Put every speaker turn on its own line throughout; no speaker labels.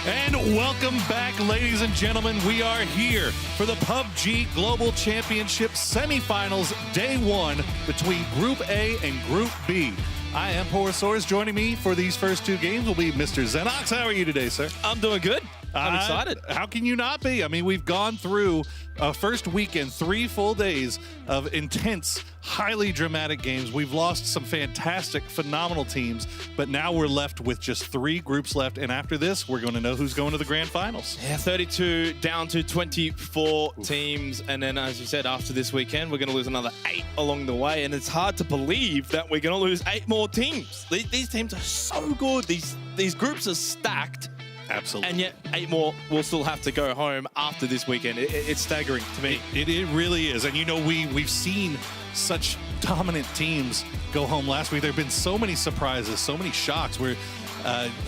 And welcome back, ladies and gentlemen. We are here for the PUBG Global Championship semifinals, day one, between Group A and Group B. I am Porosaurus. Joining me for these first two games will be Mr. Xenox. How are you today, sir?
I'm doing good. I'm excited.
How can you not be? I mean, we've gone through a first weekend, 3 full days of intense, highly dramatic games. We've lost some fantastic, phenomenal teams, but now we're left with just 3 groups left. And after this, we're going to know who's going to the grand finals.
Yeah, 32 down to 24 teams. And then, as you said, after this weekend, we're going to lose another 8 along the way. And it's hard to believe that we're going to lose 8 more teams. These teams are so good. These groups are stacked.
Absolutely.
And yet 8 more will still have to go home after this weekend. It's staggering to me.
It really is. And you know, we've seen such dominant teams go home last week. There have been so many surprises, so many shocks. We're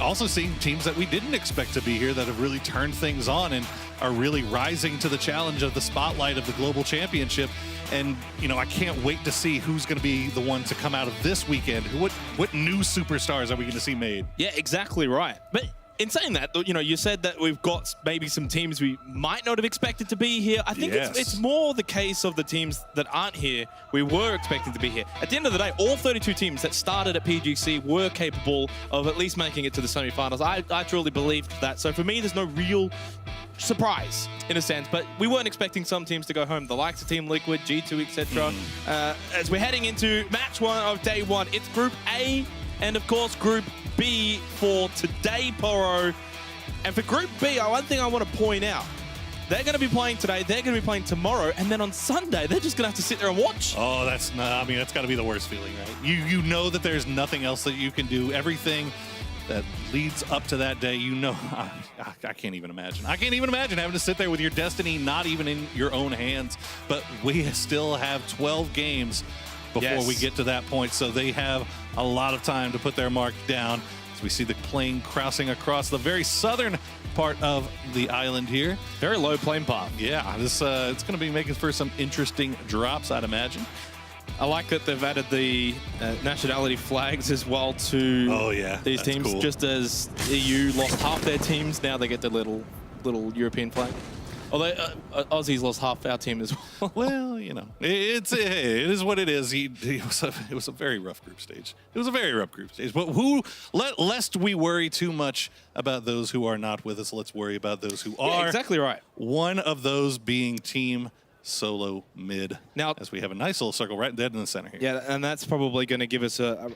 also seeing teams that we didn't expect to be here that have really turned things on and are really rising to the challenge of the spotlight of the Global Championship. And, you know, I can't wait to see who's going to be the one to come out of this weekend. What new superstars are we going to see made?
Yeah, exactly right. But in saying that, you know, you said that we've got maybe some teams we might not have expected to be here. I think it's more the case of the teams that aren't here we were expecting to be here. At the end of the day, all 32 teams that started at PGC were capable of at least making it to the semifinals. I truly believed that. So for me, there's no real surprise in a sense, but we weren't expecting some teams to go home. The likes of Team Liquid, G2, etc. As we're heading into match 1 of day 1, it's Group A and of course Group B for today, Poro. And for Group B, one thing I want to point out, they're going to be playing today, they're going to be playing tomorrow, and then on Sunday, they're just going to have to sit there and watch.
Oh, that's got to be the worst feeling, right? You know that there's nothing else that you can do. Everything that leads up to that day, you know, I can't even imagine. I can't even imagine having to sit there with your destiny not even in your own hands. But we still have 12 games before we get to that point, so they have a lot of time to put their mark down. As we see the plane crossing across the very southern part of the island here.
Very low plane path.
Yeah, this it's going to be making for some interesting drops, I'd imagine.
I like that they've added the nationality flags as well to these teams. Cool. Just as EU lost half their teams, now they get the little European flag. Although Aussies lost half our team as well.
Well, you know, it is what it is. It was a very rough group stage. It was a very rough group stage. But lest we worry too much about those who are not with us, let's worry about those who are.
Yeah, exactly right.
One of those being Team Solo Mid. Now, as we have a nice little circle right dead in the center here.
Yeah, and that's probably going to give us a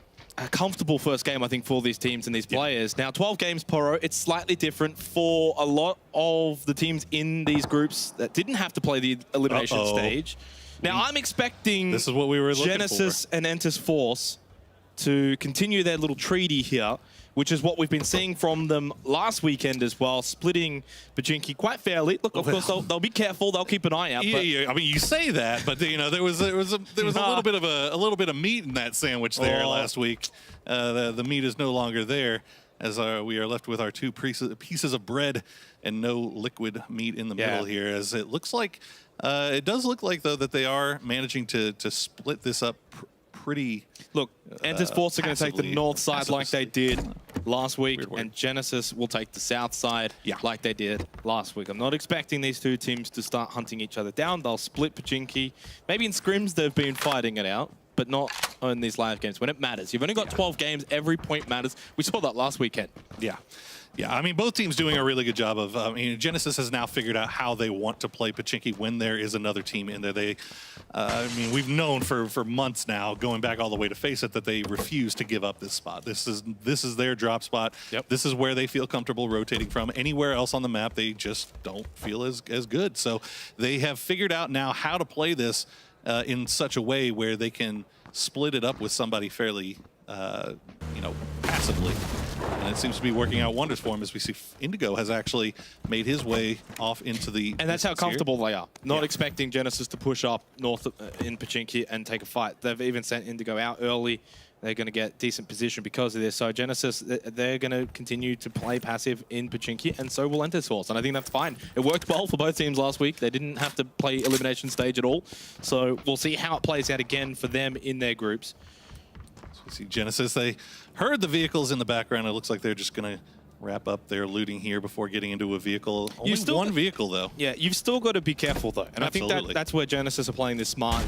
comfortable first game, I think, for these teams and these players. Now, 12 games, Poro, it's slightly different for a lot of the teams in these groups that didn't have to play the elimination stage. Now, I'm expecting
this is what we were looking
Genesis and Entus Force to continue their little treaty here, which is what we've been seeing from them last weekend as well, splitting Pachinki quite fairly. Look, of course, they'll be careful. They'll keep an eye out.
Yeah, I mean, you say that, but you know, there was a little bit of meat in that sandwich there last week. The meat is no longer there, as we are left with our 2 pieces of bread and no liquid meat in the middle here. As it looks like, it does look like though that they are managing to split this up pretty.
Look, Entus Force are going to take the north side like they did last week, and Genesis will take the south side like they did last week. I'm not expecting these 2 teams to start hunting each other down. They'll split Pachinki. Maybe in scrims they've been fighting it out, but not in these live games when it matters. You've only got 12 games. Every point matters. We saw that last weekend.
Yeah, I mean, both teams doing a really good job of, Genesis has now figured out how they want to play Pachinki when there is another team in there. They, we've known for months now, going back all the way to Face It, that they refuse to give up this spot. This is their drop spot. Yep. This is where they feel comfortable rotating from. Anywhere else on the map, they just don't feel as good. So they have figured out now how to play this in such a way where they can split it up with somebody fairly, passively. And it seems to be working out wonders for him, as we see Indigo has actually made his way off into the...
And that's how comfortable they are. Not expecting Genesis to push up north in Pachinki and take a fight. They've even sent Indigo out early. They're going to get decent position because of this. So Genesis, they're going to continue to play passive in Pachinki, and so will Entus Force. And I think that's fine. It worked well for both teams last week. They didn't have to play elimination stage at all. So we'll see how it plays out again for them in their groups.
So we see Genesis, they heard the vehicles in the background. It looks like they're just going to wrap up their looting here before getting into a vehicle. Only
still
one vehicle, though.
Yeah, you've still got to be careful, though. And
Absolutely.
I think that's where Genesis are playing this smart.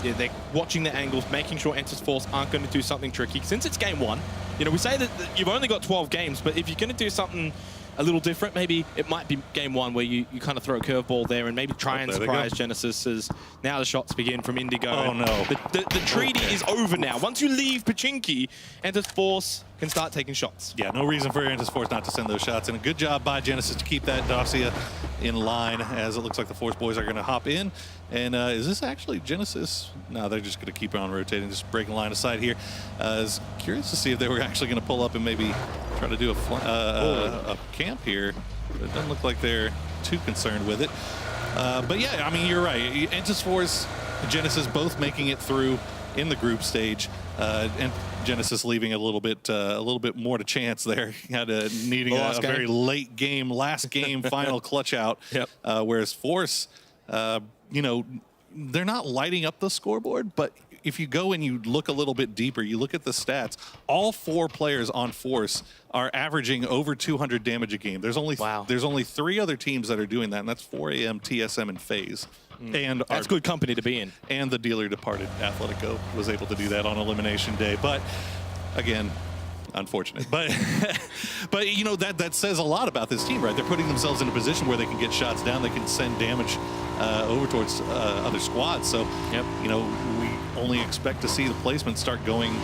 They're watching the angles, making sure Enter's Force aren't going to do something tricky. Since it's game one, we say that you've only got 12 games, but if you're going to do something a little different, maybe it might be game one where you kind of throw a curveball there and maybe try and surprise Genesis as now the shots begin from Indigo.
Oh, no.
The treaty is over now. Once you leave Pachinki, Enter's Force can start taking shots.
Yeah, no reason for Enter's Force not to send those shots. And a good job by Genesis to keep that dossier in line, as it looks like the Force boys are going to hop in. And is this actually Genesis? No, they're just going to keep on rotating, just breaking line of sight here. I was curious to see if they were actually going to pull up and maybe try to do a camp here. But it doesn't look like they're too concerned with it. But yeah, I mean, you're right. Enter's Force, Genesis both making it through in the group stage, and Genesis leaving a little bit more to chance there, needing a very late game, last game, final clutch out.
Yep.
Whereas Force, they're not lighting up the scoreboard, but if you go and you look a little bit deeper, you look at the stats, all 4 players on Force are averaging over 200 damage a game. There's only 3 other teams that are doing that, and that's 4AM, TSM, and FaZe. And
that's good company to be in.
And the dealer departed Athletico was able to do that on elimination day. But again, unfortunate. But that says a lot about this team, right? They're putting themselves in a position where they can get shots down, they can send damage over towards other squads. So we only expect to see the placement start going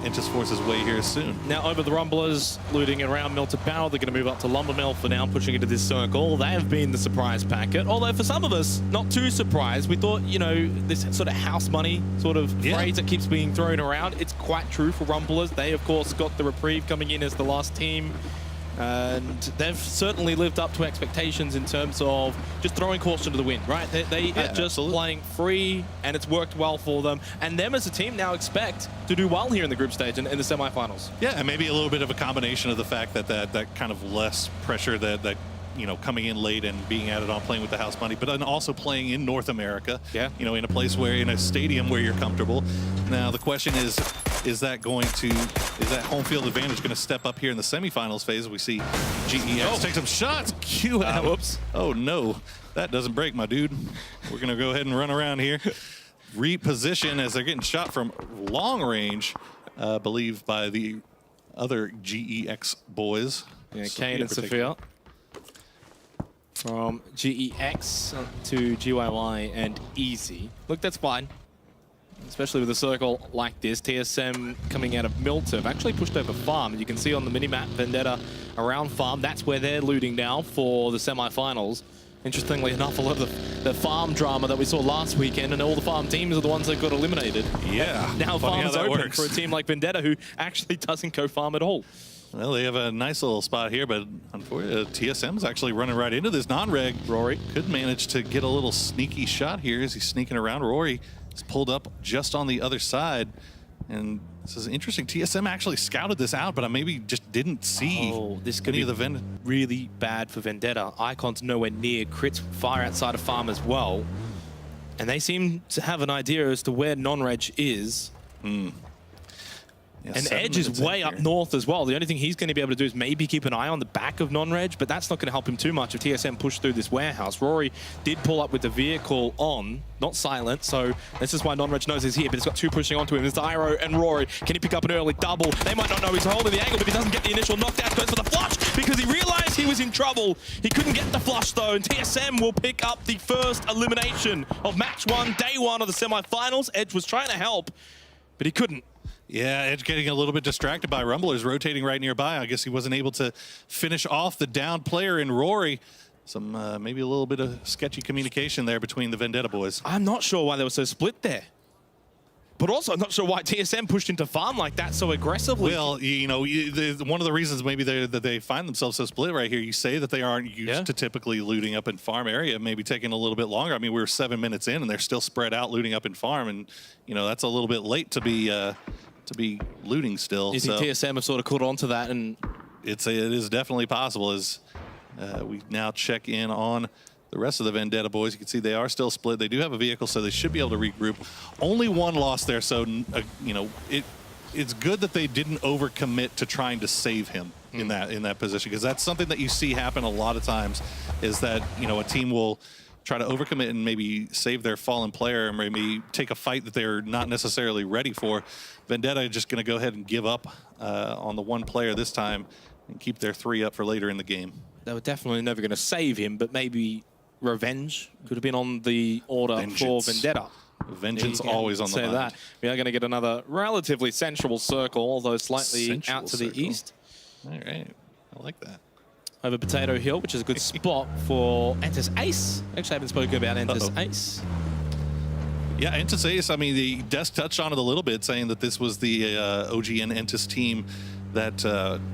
Enter's Force's way here soon.
Now over the Rumblers, looting around Mill to Barrel. They're going to move up to Lumber Mill for now, pushing into this circle. They have been the surprise packet. Although for some of us, not too surprised. We thought, this sort of house money sort of phrase that keeps being thrown around, it's quite true for Rumblers. They, of course, got the reprieve coming in as the last team. And they've certainly lived up to expectations in terms of just throwing caution to the wind, right? They are just playing free, and it's worked well for them. And them as a team now expect to do well here in the group stage and in the semifinals.
Yeah, and maybe a little bit of a combination of the fact that kind of less pressure that coming in late and being added on, playing with the house money, but then also playing in North America. Yeah. In a place in a stadium where you're comfortable. Now the question is that home field advantage going to step up here in the semifinals phase? We see GEX take some shots.
Whoops.
Oh no, that doesn't break, my dude. We're going to go ahead and run around here. Reposition as they're getting shot from long range, I believe by the other GEX boys.
Yeah, Kane and Sophia. From GEX to GYY and Easy. Look, that's fine. Especially with a circle like this. TSM coming out of Milton have actually pushed over Farm. And you can see on the minimap, Vendetta around Farm. That's where they're looting now for the semifinals. Interestingly enough, a lot of the Farm drama that we saw last weekend, and all the Farm teams are the ones that got eliminated.
Yeah.
Now Farm's open for a team like Vendetta, who actually doesn't go Farm at all.
Well, they have a nice little spot here, but unfortunately, TSM's actually running right into this non-reg.
Rory
could manage to get a little sneaky shot here as he's sneaking around. Rory is pulled up just on the other side. And this is interesting. TSM actually scouted this out, but I maybe just didn't see
this could be really bad for Vendetta. Icon's nowhere near. Crits far outside of Farm as well. And they seem to have an idea as to where non-reg is. Yeah, and Edge is way up north as well. The only thing he's going to be able to do is maybe keep an eye on the back of non-reg, but that's not going to help him too much if TSM push through this warehouse. Rory did pull up with the vehicle on, not silent, so this is why non-reg knows he's here, but it's got 2 pushing onto him. There's Iro and Rory. Can he pick up an early double? They might not know he's holding the angle, but he doesn't get the initial knockdown. Goes for the flush because he realized he was in trouble. He couldn't get the flush though, and TSM will pick up the first elimination of match 1, day 1 of the semifinals. Edge was trying to help, but he couldn't.
Yeah, Edge getting a little bit distracted by Rumblers rotating right nearby. I guess he wasn't able to finish off the down player in Rory. Some maybe a little bit of sketchy communication there between the Vendetta boys.
I'm not sure why they were so split there. But also, I'm not sure why TSM pushed into Farm like that so aggressively.
Well, one of the reasons maybe that they find themselves so split right here, you say that they aren't used to typically looting up in Farm area, maybe taking a little bit longer. I mean, we were 7 minutes in, and they're still spread out looting up in Farm, and, that's a little bit late to be looting still.
You think TSM have sort of caught on to that? And
it is definitely possible as we now check in on the rest of the Vendetta boys. You can see they are still split. They do have a vehicle, so they should be able to regroup. Only 1 loss there, so it's good that they didn't overcommit to trying to save him. in that position, because that's something that you see happen a lot of times, is that, you know, a team will try to overcommit and maybe save their fallen player, or maybe take a fight that they're not necessarily ready for. Vendetta just going to go ahead and give up on the one player this time and keep their 3 up for later in the game.
They were definitely never going to save him, but maybe revenge could have been on the order for Vendetta.
Vengeance always on the mind.
That. We are going to get another relatively sensual circle, although slightly out to the east.
All right, I like that.
Over Potato Hill, which is a good spot for Entus Ace. Actually, I haven't spoken about Entus Ace.
Yeah, Entus Ace, I mean, the Desk touched on it a little bit, saying that this was the OGN Entus team that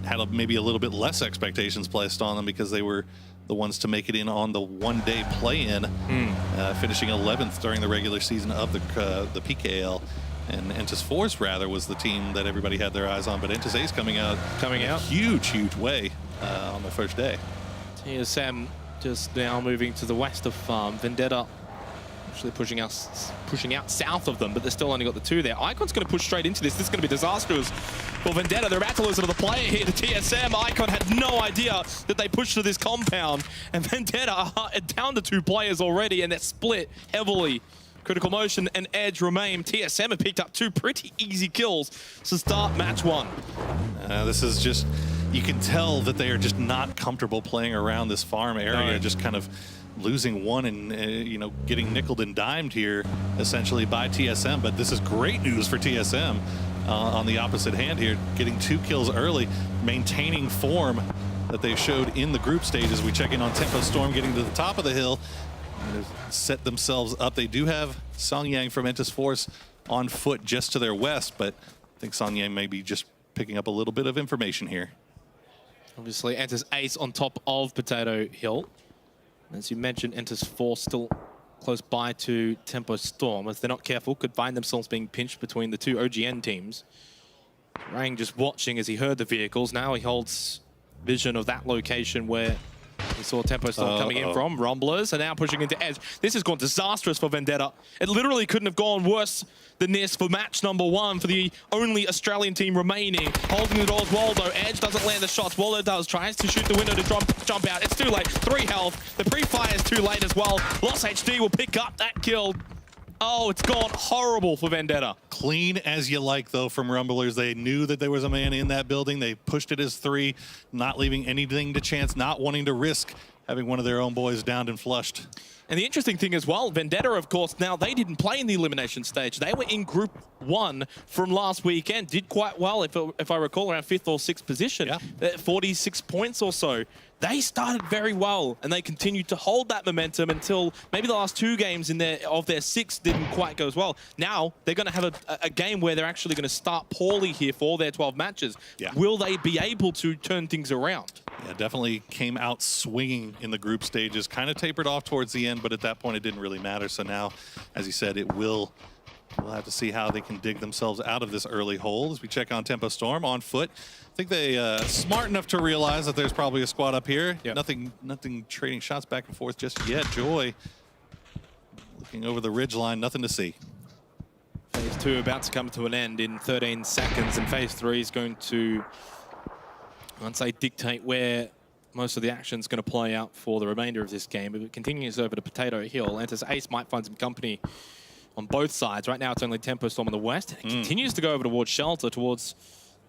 had maybe a little bit less expectations placed on them, because they were the ones to make it in on the one-day play-in, finishing 11th during the regular season of the PKL. And Entus Force, rather, was the team that everybody had their eyes on. But Entus Ace coming out huge way on the first day.
TSM just now moving to the west of Farm. Vendetta actually pushing out south of them, but they've still only got the 2 there. Icon's going to push straight into this. This is going to be disastrous for Vendetta. They're about to lose another player here to TSM. Icon had no idea that they pushed to this compound, and Vendetta are down to 2 players already, and they're split heavily. Critical Motion and Edge remain. TSM have picked up 2 pretty easy kills to start match 1.
This is just, you can tell that they are just not comfortable playing around this farm area, just kind of losing one and you know, getting nickeled and dimed here essentially by TSM. But this is great news for TSM on the opposite hand here, getting 2 kills early, maintaining form that they showed in the group stages. We check in on Tempo Storm getting to the top of the hill. They've set themselves up. They do have Song Yang from Entus Force on foot just to their west, but I think Song Yang may be just picking up a little bit of information here.
Obviously, Entus Ace on top of Potato Hill. As you mentioned, Entus Force still close by to Tempo Storm. If they're not careful, could find themselves being pinched between the 2 OGN teams. Rang just watching as he heard the vehicles. Now he holds vision of that location where we saw Tempo Storm coming in from. Rumblers are now pushing into Edge. This has gone disastrous for Vendetta. It literally couldn't have gone worse than this for match number 1 for the only Australian team remaining. Holding the doors, Waldo. Edge doesn't land the shots. Waldo does. Tries to shoot the window to jump out. It's too late. 3 health. The pre-fire is too late as well. Lost HD will pick up that kill. Oh, it's gone horrible for Vendetta.
Clean as you like, though, from Rumblers. They knew that there was a man in that building. They pushed it as 3, not leaving anything to chance, not wanting to risk having one of their own boys downed and flushed.
And the interesting thing as well, Vendetta, of course, now they didn't play in the elimination stage. They were in Group 1 from last weekend. Did quite well, if I recall, around 5th or 6th position. Yeah. 46 points or so. They started very well, and they continued to hold that momentum until maybe the last 2 games of their 6 didn't quite go as well. Now, they're going to have a game where they're actually going to start poorly here for their 12 matches. Yeah. Will they be able to turn things around?
Yeah, definitely came out swinging in the group stages, kind of tapered off towards the end, but at that point it didn't really matter. So now, as you said, we'll have to see how they can dig themselves out of this early hole as we check on Tempo Storm on foot. I think they smart enough to realize that there's probably a squad up here. Yep. Nothing trading shots back and forth just yet. Joy looking over the ridge line, nothing to see.
Phase 2 about to come to an end in 13 seconds, and Phase 3 is going to, I'd say, dictate where most of the action is going to play out for the remainder of this game. If it continues over to Potato Hill, Entus Ace might find some company on both sides. Right now it's only Tempo Storm on the west. It continues to go over towards Shelter, towards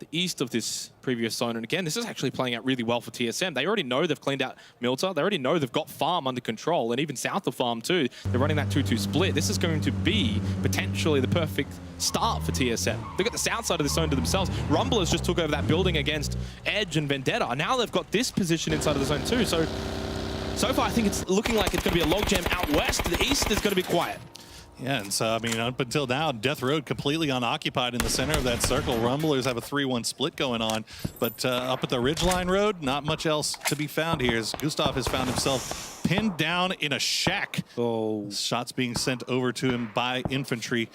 the east of this previous zone. And again, this is actually playing out really well for TSM. They already know they've cleaned out Milta. They already know they've got Farm under control, and even south of Farm too. They're running that 2-2 split. This is going to be potentially the perfect start for TSM. They've got the south side of the zone to themselves. Rumblers just took over that building against Edge and Vendetta. Now they've got this position inside of the zone too. So far, I think it's looking like it's going to be a logjam out west. To the east is going to be quiet.
Yeah, and so, I mean, up until now, Death Road completely unoccupied in the center of that circle. Rumblers have a 3-1 split going on, but up at the Ridgeline Road, not much else to be found here, as Gustav has found himself pinned down in a shack.
Oh.
Shots being sent over to him by Infantry.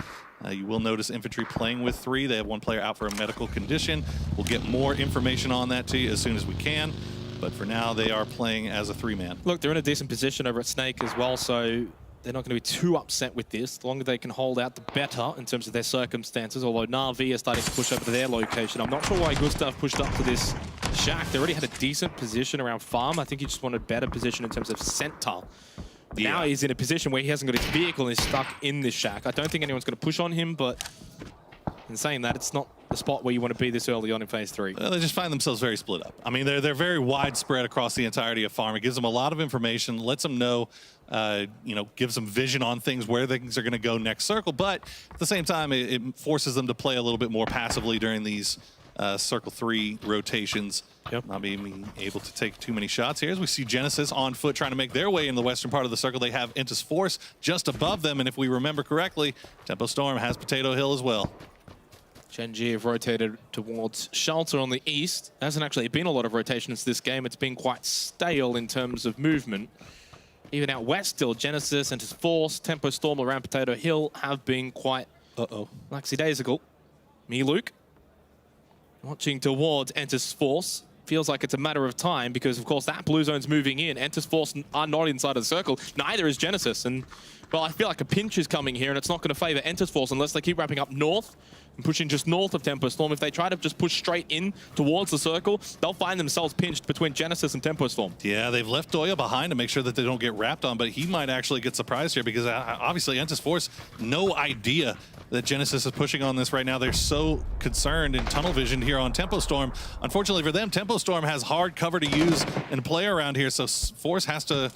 You will notice Infantry playing with 3. They have 1 player out for a medical condition. We'll get more information on that to you as soon as we can. But for now, they are playing as a 3-man.
Look, they're in a decent position over at Snake as well, so they're not going to be too upset with this. The longer they can hold out, the better in terms of their circumstances, although Na'Vi are starting to push over to their location. I'm not sure why Gustav pushed up to this shack. They already had a decent position around farm. I think he just wanted better position in terms of center. Yeah. Now he's in a position where he hasn't got his vehicle and is stuck in this shack. I don't think anyone's going to push on him, but in saying that, it's not the spot where you want to be this early on in phase 3.
Well, they just find themselves very split up. I mean, they're very widespread across the entirety of farm. It gives them a lot of information, lets them know, you know, gives them vision on things, where things are going to go next circle. But at the same time, it forces them to play a little bit more passively during these circle 3 rotations.
Yep.
Not being able to take too many shots here as we see Genesis on foot trying to make their way in the western part of the circle. They have Entus Force just above them, and if we remember correctly, Tempo Storm has Potato Hill as well.
Gen G have rotated towards Shelter on the east. There hasn't actually been a lot of rotations this game. It's been quite stale in terms of movement. Even out west still, Genesis, Entus Force, Tempo Storm around Potato Hill have been quite lackadaisical. Me, Luke, watching towards Entus Force. Feels like it's a matter of time because, of course, that blue zone's moving in. Entus Force are not inside of the circle. Neither is Genesis. And, well, I feel like a pinch is coming here, and it's not going to favor Entus Force unless they keep wrapping up north and pushing just north of Tempo Storm. If they try to just push straight in towards the circle, they'll find themselves pinched between Genesis and Tempo Storm.
Yeah, they've left Doya behind to make sure that they don't get wrapped on, but he might actually get surprised here because obviously Entus Force, no idea that Genesis is pushing on this right now. They're so concerned in tunnel vision here on Tempo Storm. Unfortunately for them, Tempo Storm has hard cover to use and play around here, so Force has to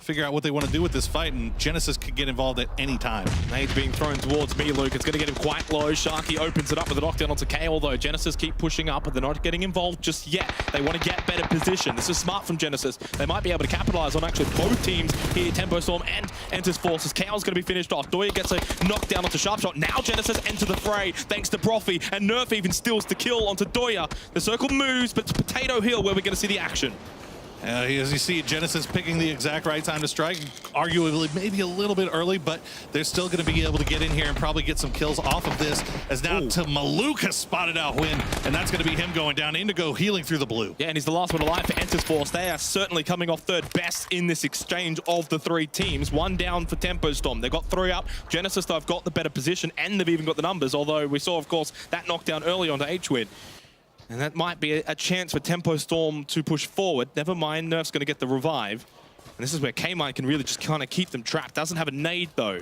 figure out what they want to do with this fight, and Genesis could get involved at any time.
Nade's being thrown towards me, Luke. It's going to get him quite low. Sharky opens it up with a knockdown onto KO, though. Genesis keep pushing up, but they're not getting involved just yet. They want to get better position. This is smart from Genesis. They might be able to capitalize on actually both teams here, Tempo Storm and Entus Forces. KO's going to be finished off. Doya gets a knockdown onto Sharpshot. Now Genesis enter the fray, thanks to Profi, and Nerf even steals the kill onto Doya. The circle moves, but it's Potato Hill where we're going to see the action.
As you see, Genesis picking the exact right time to strike, arguably maybe a little bit early, but they're still going to be able to get in here and probably get some kills off of this, as now Maluk has spotted out Win, and that's going to be him going down. Indigo healing through the blue.
Yeah, and he's the last one alive for Entus Force. They are certainly coming off third best in this exchange of the 3 teams. 1 down for Tempo Storm. They've got 3 up. Genesis, though, have got the better position, and they've even got the numbers, although we saw, of course, that knockdown early onto H-Win. And that might be a chance for Tempo Storm to push forward. Never mind, Nerf's going to get the revive. And this is where K-Mine can really just kind of keep them trapped. Doesn't have a nade, though.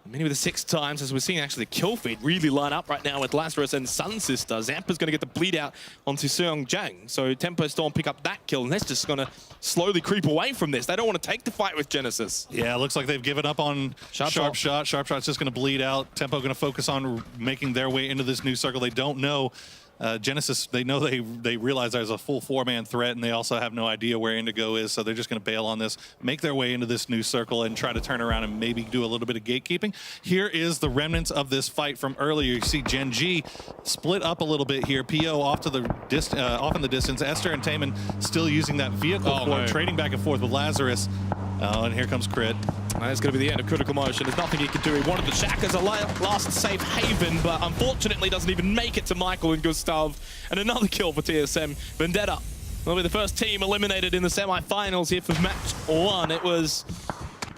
Many with the 6 times, as we're seeing actually the kill feed really line up right now with Lazarus and Sun Sister. Zampa's going to get the bleed out onto Seong Jang. So Tempo Storm pick up that kill, and that's just going to slowly creep away from this. They don't want to take the fight with Genesis.
Yeah, it looks like they've given up on Sharp Shot. Sharp Shot's just going to bleed out. Tempo going to focus on making their way into this new circle. They don't know. Genesis, they know they realize there's a full 4-man threat, and they also have no idea where Indigo is, so they're just going to bail on this, make their way into this new circle, and try to turn around and maybe do a little bit of gatekeeping. Here is the remnants of this fight from earlier. You see Gen G split up a little bit here. PO off to the off in the distance. Esther and Taman still using that vehicle trading back and forth with Lazarus. And here comes Crit.
That's going to be the end of Critical Motion. There's nothing he can do. He wanted the shack as a last safe haven, but unfortunately doesn't even make it to Michael and Gustav. And another kill for TSM. Vendetta will be the first team eliminated in the semi-finals here for match 1. It was,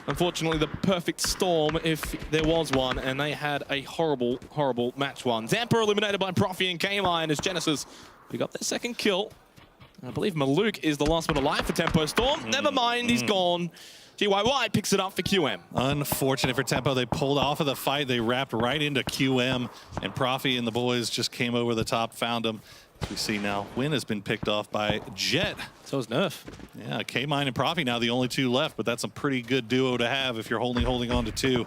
unfortunately, the perfect storm, if there was one, and they had a horrible, horrible match 1. Zampa eliminated by Profi and K-Mine as Genesis pick up their second kill. I believe Maluk is the last one alive for Tempo Storm. Never mind, he's gone. GYY picks it up for QM.
Unfortunate for Tempo. They pulled off of the fight. They wrapped right into QM, and Profi and the boys just came over the top, found him. As we see now, Win has been picked off by Jet.
So is Nerf.
Yeah, K-Mine and Profi now the only 2 left, but that's a pretty good duo to have if you're only holding on to 2.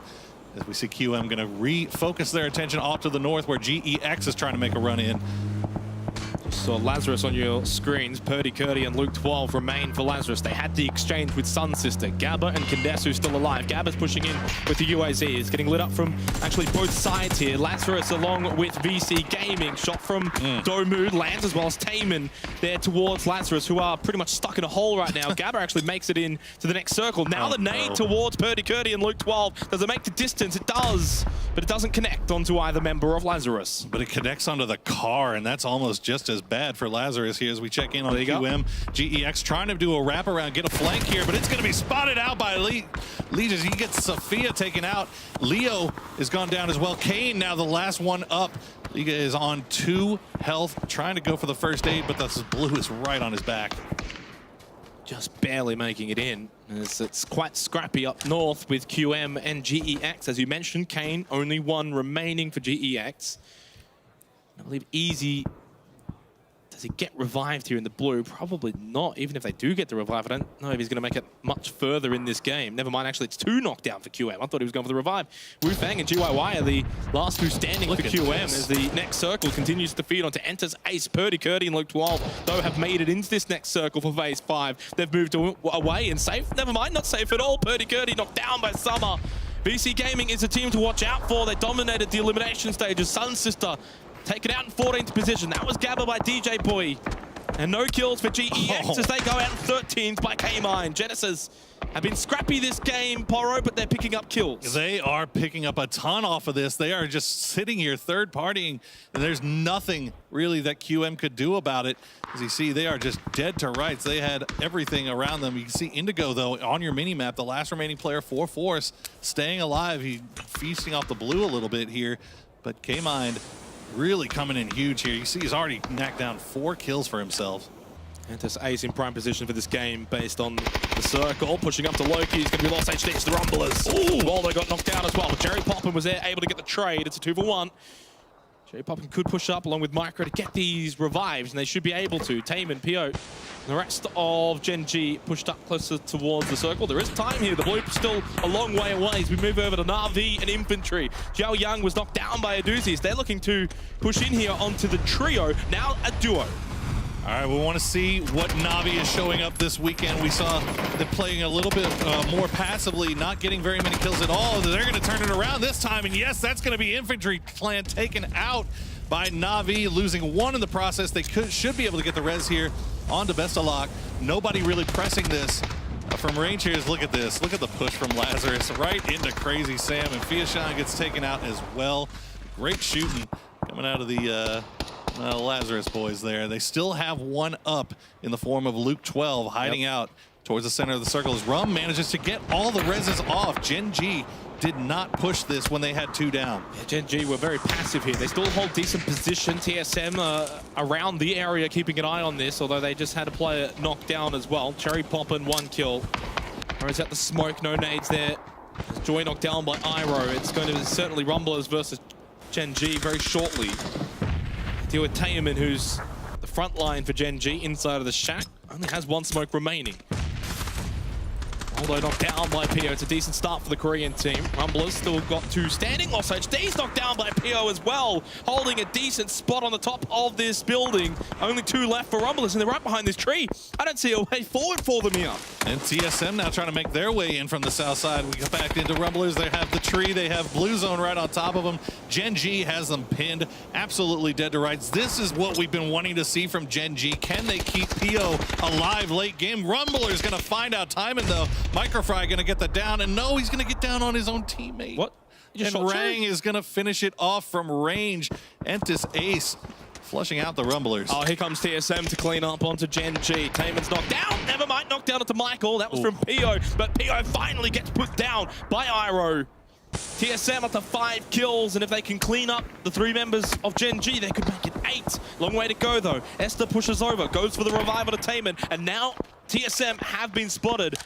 As we see QM going to refocus their attention off to the north, where GEX is trying to make a run in.
So Lazarus on your screens, Purdy, Curdy, and Luke 12 remain for Lazarus. They had the exchange with Sun Sister. Gabba and Kandesu still alive. Gabba's pushing in with the UAZ. It's getting lit up from actually both sides here. Lazarus along with VC Gaming. Shot from Domu lands, as well as Taman there towards Lazarus, who are pretty much stuck in a hole right now. Gabba actually makes it in to the next circle. Now the nade towards Purdy, Curdy, and Luke 12. Does it make the distance? It does, but it doesn't connect onto either member of Lazarus.
But it connects onto the car, and that's almost just as bad for Lazarus here as we check in on QM. GEX trying to do a wraparound, get a flank here, but it's going to be spotted out by Legis. He gets Sophia taken out. Leo is gone down as well. Kane now the last one up. Liga is on 2 health, trying to go for the first aid, but the blue is right on his back.
Just barely making it in. It's quite scrappy up north with QM and GEX. As you mentioned, Kane, only 1 remaining for GEX. I believe Easy, does he get revived here in the blue? Probably not. Even if they do get the revive, I don't know if he's going to make it much further in this game. Never mind, actually, it's 2 knockdown for QM. I thought he was going for the revive. Wu Fang and GYY are the last 2 standing for QM as the next circle continues to feed onto Enters Ace. Purdy, Curdy, and Luke 12, though, have made it into this next circle for phase 5. They've moved away and safe. Never mind, not safe at all. Purdy, Curdy knocked down by Summer. VC Gaming is a team to watch out for. They dominated the elimination stages. Sun Sister taken out in 14th position. That was Gabba by DJ Boy. And no kills for GEX as they go out in 13th by K-Mine. Genesis have been scrappy this game, Poro, but they're picking up kills.
They are picking up a ton off of this. They are just sitting here third-partying, and there's nothing really that QM could do about it. As you see, they are just dead to rights. They had everything around them. You can see Indigo, though, on your mini-map, the last remaining player for Force, staying alive. He's feasting off the blue a little bit here, but K-Mine really coming in huge here. You see he's already knocked down 4 kills for himself.
Entis Ace in prime position for this game based on the circle. Pushing up to Loki. He's going to be lost HD to the Rumblers. Ooh, Waldo got knocked down as well. But Jerry Poppin was there, able to get the trade. It's a 2-for-1. Jerry Poppin could push up along with Micro to get these revives, and they should be able to. Tame and Pio. The rest of Gen G pushed up closer towards the circle. There is time here. The blue is still a long way away as we move over to Na'Vi and Infantry. Jiao Young was knocked down by Aduzis. They're looking to push in here onto the trio. Now a duo.
All right, we want to see what Na'Vi is showing up this weekend. We saw them playing a little bit more passively, not getting very many kills at all. They're going to turn it around this time, and yes, that's going to be Infantry Clan taken out by Na'Vi, losing 1 in the process. They should be able to get the res here onto Bestalock. Nobody really pressing this from range here. Look at this. Look at the push from Lazarus right into Crazy Sam, and Fiashan gets taken out as well. Great shooting coming out of the Lazarus boys there. They still have 1 up in the form of Luke 12 hiding out towards the center of the circle as Rum manages to get all the reses off. Gen G did not push this when they had 2 down.
Yeah, Gen G were very passive here. They still hold decent position. TSM around the area keeping an eye on this, although they just had a player knocked down as well. Cherry Poppin, 1 kill. Or is that the smoke? No nades there. Joy knocked down by Iroh. It's going to be certainly Rumblers versus Gen G very shortly. Deal with Taemin, who's the front line for Gen G inside of the shack. Only has 1 smoke remaining. Although knocked down by Pio, it's a decent start for the Korean team. Rumblers still got 2 standing. Also, HD's knocked down by Pio as well, holding a decent spot on the top of this building. Only 2 left for Rumblers, and they're right behind this tree. I don't see a way forward for them here.
And TSM now trying to make their way in from the south side. We get back into Rumblers. They have the tree. They have Blue Zone right on top of them. Gen G has them pinned, absolutely dead to rights. This is what we've been wanting to see from Gen G. Can they keep Pio alive late game? Rumblers going to find out. Timing, though. Microfry going to get the down, and no, he's going to get down on his own teammate.
What?
And Rang is going to finish it off from range. Entis Ace flushing out the Rumblers.
Oh, here comes TSM to clean up onto Gen G. Taemin's knocked down. Never mind, knocked down onto Michael. That was from Pio, but Pio finally gets put down by Iroh. TSM up to 5 kills, and if they can clean up the 3 members of Gen G, they could make it 8. Long way to go, though. Esther pushes over, goes for the revival to Taemin, and now TSM have been spotted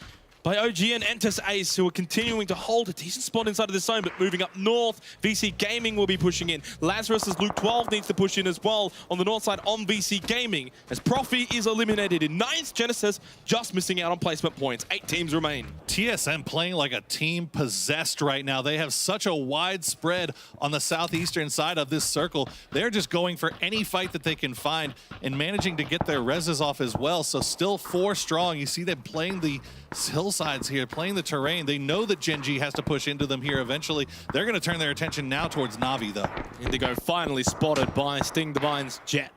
by OG and Entis Ace, who are continuing to hold a decent spot inside of this zone, but moving up north. VC Gaming will be pushing in. Lazarus' Luke 12 needs to push in as well on the north side on VC Gaming, as Profi is eliminated in 9th. Genesis just missing out on placement points. 8 teams remain.
TSM playing like a team possessed right now. They have such a wide spread on the southeastern side of this circle. They're just going for any fight that they can find and managing to get their reses off as well. So still 4 strong. You see them playing the hillsides here, playing the terrain. They know that Gen G has to push into them here eventually. They're going to turn their attention now towards Na'Vi, though.
Indigo finally spotted by Sting Divine's Jet.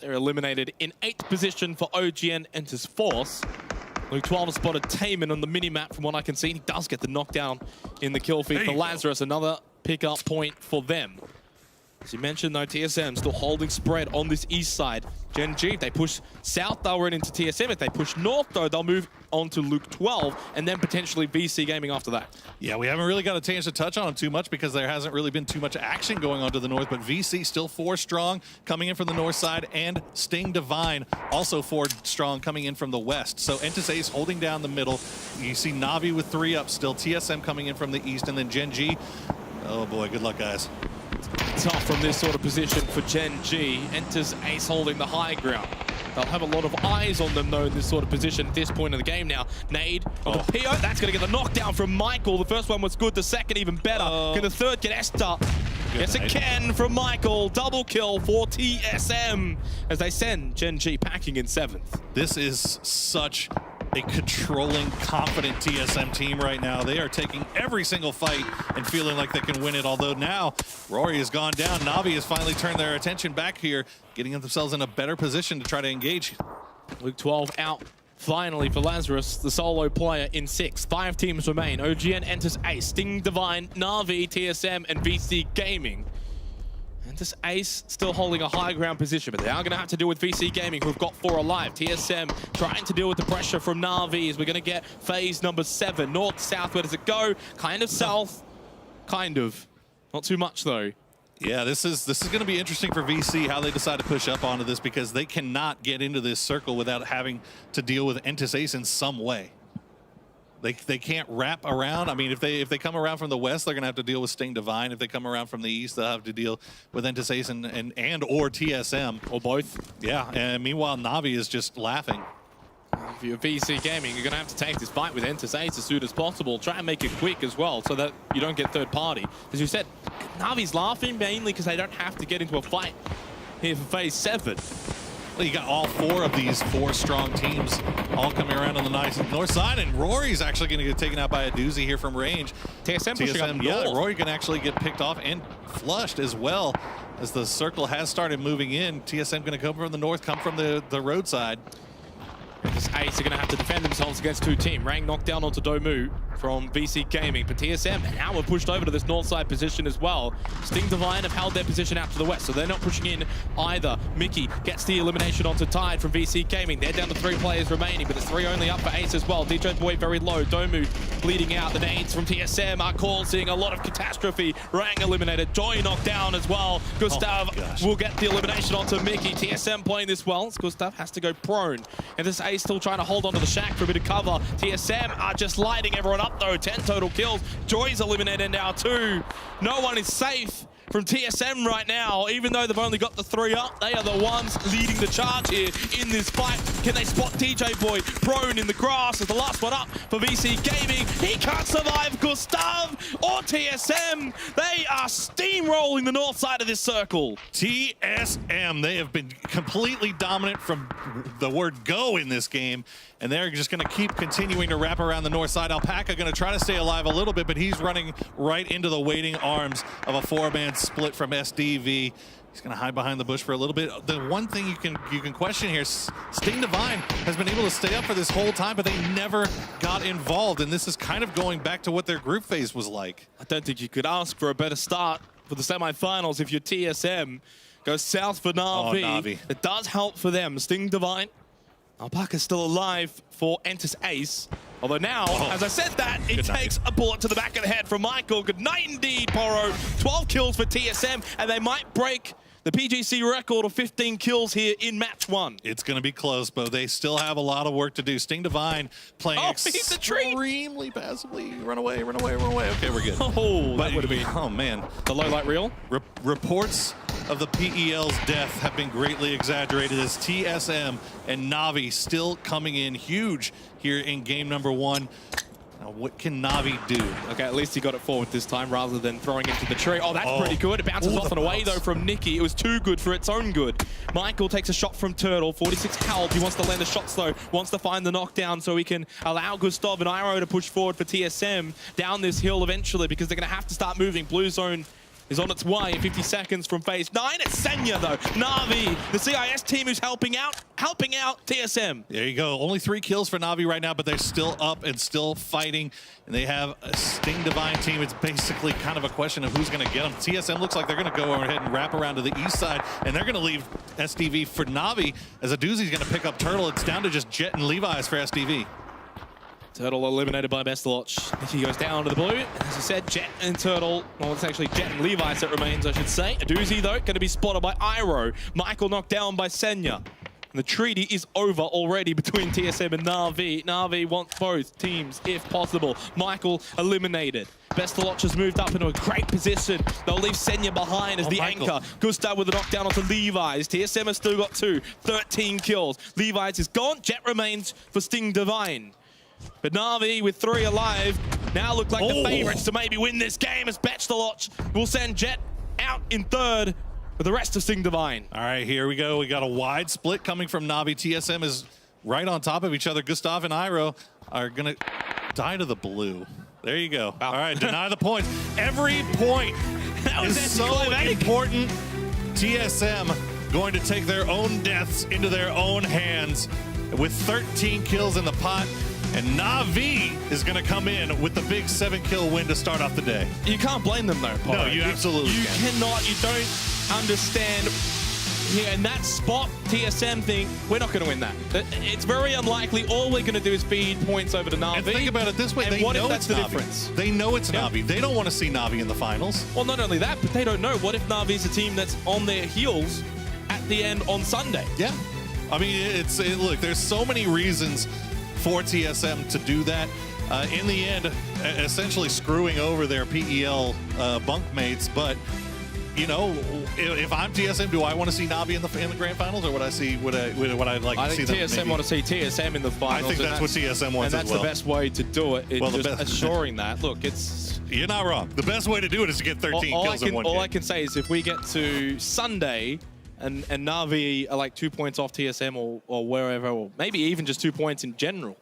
They're eliminated in 8th position for OGN enters Force. Luke 12 has spotted Taemin on the mini-map from what I can see. He does get the knockdown in the kill feed for Lazarus. Another pick-up point for them. As you mentioned, though, TSM still holding spread on this east side. Gen G, if they push south, they'll run into TSM. If they push north, though, they'll move on to Luke 12, and then potentially VC Gaming after that.
Yeah, we haven't really got a chance to touch on them too much because there hasn't really been too much action going on to the north, but VC still 4 strong coming in from the north side, and Sting Divine also 4 strong coming in from the west. So Entis Ace holding down the middle. You see Na'Vi with 3 up still, TSM coming in from the east, and then Gen G. Oh boy, good luck, guys.
Tough from this sort of position for Gen G. Enters Ace holding the high ground. They'll have a lot of eyes on them, though, in this sort of position at this point in the game now. Nade on the PO. That's going to get the knockdown from Michael. The first one was good. The second, even better. Can the third get Esther? Yes, it can from Michael. Double kill for TSM as they send Gen G packing in 7th.
This is such a controlling, confident TSM team right now. They are taking every single fight and feeling like they can win it. Although now Rory has gone down. Na'Vi has finally turned their attention back here, getting themselves in a better position to try to engage.
Luke 12 out finally for Lazarus, the solo player in 6th. 5 teams remain. OGN enters Ace, Sting Divine, Na'Vi, TSM, and VC Gaming. And this Ace still holding a high ground position, but they are going to have to deal with VC Gaming, who've got 4 alive. TSM trying to deal with the pressure from Na'Vi as we're going to get phase number 7. North, south, where does it go? Kind of south, kind of. Not too much, though.
Yeah, this is going to be interesting for VC, how they decide to push up onto this, because they cannot get into this circle without having to deal with Entis Ace in some way. They can't wrap around. I mean, if they come around from the west, they're going to have to deal with Sting Divine. If they come around from the east, they'll have to deal with Entis Ace and or TSM.
Or both.
Yeah, and meanwhile, Na'Vi is just laughing.
If you're VC Gaming, you're going to have to take this fight with Entis Ace as soon as possible. Try and make it quick as well so that you don't get third party. As you said, Na'Vi's laughing mainly because they don't have to get into a fight here for phase 7.
Well, you got all 4 of these 4 strong teams all coming around on the nice north side, and Rory's actually going to get taken out by a doozy here from range.
TSM pushing up north.
Yeah, Rory can actually get picked off and flushed as well as the circle has started moving in. TSM going to come from the north, come from the roadside.
This Ace are going to have to defend themselves against 2 teams. Rang knocked down onto Domu from VC Gaming, but TSM now we're pushed over to this north side position as well. Sting Divine have held their position out to the west, so they're not pushing in either. Mickey gets the elimination onto Tide from VC Gaming. They're down to 3 players remaining, but there's 3 only up for Ace as well. DJ Boy very low. Domu bleeding out. The nades from TSM are causing a lot of catastrophe. Rang eliminated. Joy knocked down as well. Gustav will get the elimination onto Mickey. TSM playing this well. Gustav has to go prone. And this Ace still trying to hold onto the shack for a bit of cover. TSM are just lighting everyone up though. 10 total kills. Joy's eliminated now too. No one is safe from TSM right now. Even though they've only got the 3 up, they are the ones leading the charge here in this fight. Can they spot DJ Boy prone in the grass as the last one up for VC Gaming? He can't survive Gustav or TSM. They are steamrolling the north side of this circle.
TSM, they have been completely dominant from the word go in this game, and they're just going to keep continuing to wrap around the north side. Alpaca going to try to stay alive a little bit, but he's running right into the waiting arms of a 4-man split from SDV. He's going to hide behind the bush for a little bit. The one thing you can question here, Sting Divine has been able to stay up for this whole time, but they never got involved, and this is kind of going back to what their group phase was like.
I don't think you could ask for a better start for the semifinals if you're TSM. Goes south for Na'Vi.
Na'Vi.
It does help for them. Sting Divine. Alpaca's still alive for Entis Ace. Although now, as I said that, it takes a bullet to the back of the head from Michael. Good night indeed, Poro. 12 kills for TSM, and they might break the PGC record of 15 kills here in match 1.
It's going to be close, but they still have a lot of work to do. Sting Divine playing extremely passively. Run away, run away, run away. Okay, we're good.
Oh, that would have been...
Oh, man.
The low light reel?
Reports of the PEL's death have been greatly exaggerated as TSM and Na'Vi still coming in huge here in game number 1. Now, what can Na'Vi do?
Okay, at least he got it forward this time rather than throwing into the tree. Oh, that's pretty good. It bounces off and away, though, from Nikki. It was too good for its own good. Michael takes a shot from Turtle. 46 health. He wants to land the shots, though. Wants to find the knockdown so he can allow Gustav and Iroh to push forward for TSM down this hill eventually, because they're going to have to start moving. Blue zone is on its way. 50 seconds from phase 9. It's Senya, though. Na'Vi, the CIS team who's helping out TSM.
There you go. Only 3 kills for Na'Vi right now, but they're still up and still fighting. And they have a Sting Divine team. It's basically kind of a question of who's going to get them. TSM looks like they're going to go ahead and wrap around to the east side, and they're going to leave SDV for Na'Vi, as a doozy's going to pick up Turtle. It's down to just Jet and Levi's for SDV.
Turtle eliminated by Bestaloch. He goes down to the blue. As I said, Jet and Turtle. Well, it's actually Jet and Levi's that remains, I should say. A doozy, though, going to be spotted by Iroh. Michael knocked down by Senya. And the treaty is over already between TSM and Na'Vi. Na'Vi wants both teams, if possible. Michael eliminated. Bestaloch has moved up into a great position. They'll leave Senya behind as the anchor. Gustav with a knockdown onto Levi's. TSM has still got 2. 13 kills. Levi's is gone. Jet remains for Sting Divine. But Na'Vi with 3 alive now look like the favorites to maybe win this game, as Bestaloch will send Jet out in 3rd with the rest of Sting Divine.
All right, here we go. We got a wide split coming from Na'Vi. TSM is right on top of each other. Gustav and Iroh are going to die to the blue. There you go. Wow. All right, deny the points. Every point is so important. TSM going to take their own deaths into their own hands with 13 kills in the pot. And Na'Vi is going to come in with the big 7-kill win to start off the day.
You can't blame them, though, Poro.
No, you absolutely can't.
You don't understand. Here in that spot, TSM thing, we're not going to win that. It's very unlikely. All we're going to do is feed points over to Na'Vi.
And think about it this way.
And
they
what
know
if that's
it's
the
Na'Vi.
difference?
They know it's Na'Vi. They don't want to see Na'Vi in the finals.
Well, not only that, but they don't know. What if Na'Vi's a team that's on their heels at the end on Sunday?
Yeah. I mean, look, there's so many reasons for TSM to do that. In the end, essentially screwing over their PEL bunkmates. But, you know, if I'm TSM, do I want to see Na'Vi in the grand finals, or would I see would I like to see them?
I think TSM want to see TSM in the finals.
I think that's what TSM wants,
and that's
as well.
the best way to do it. Well, just assuring that. Look,
you're not wrong. The best way to do it is to get 13 kills in one game.
All I can say is if we get to Sunday and Na'Vi are like 2 points off TSM or wherever, or maybe even just 2 points in general,